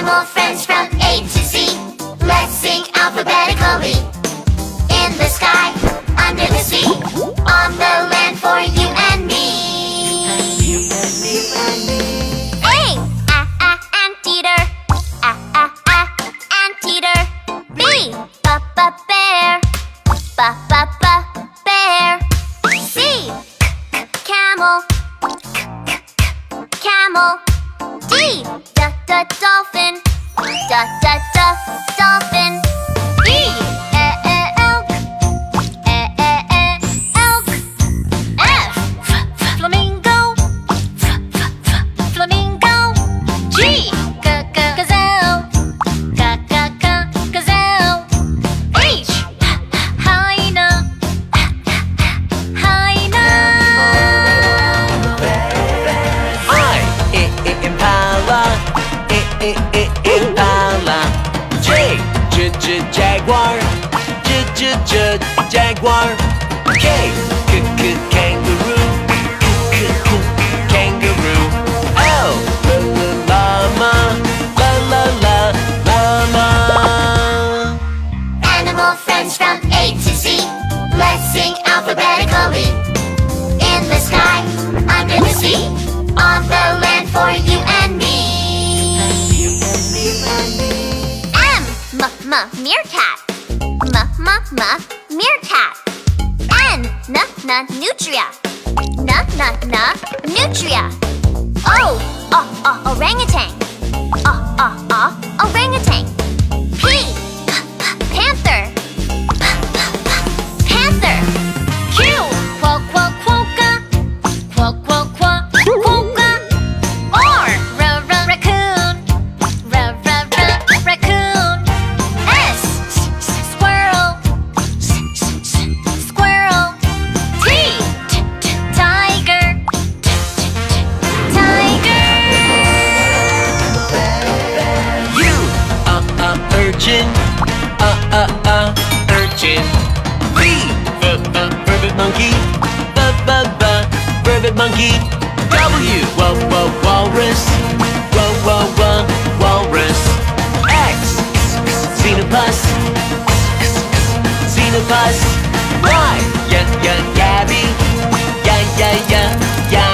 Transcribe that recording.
Animal friends from A to Z. Let's sing alphabetically. In the sky, under the sea, on the land for you and me. A, anteater. Anteater. B, bear. Bear. C, camel. Camel. D, dolphin. Dolphin. E, elk. Elk. F, flamingo. Flamingo. G, gazelle. Gazelle. H, hyena. Hyena. Impala, impala. J, jaguar, jaguar. K, kangaroo, kangaroo. L, llama, llama. Animal friends from A to Z. Let's sing alphabetically. In the sky, under the sea, on the land for you and me. M, meerkat. Meerkat. N, nutria. Nutria. O, orangutan. Orangutan. P, panther. Panther. Q, quokka. Quokka. R, raccoon. Raccoon. S, squirrel. Squirrel. T, tiger. Tiger. U, urchin, urchin. V, vervet monkey, vervet monkey. W, walrus, walrus. X, xenopus, xenopus. Y, yabby, yabby.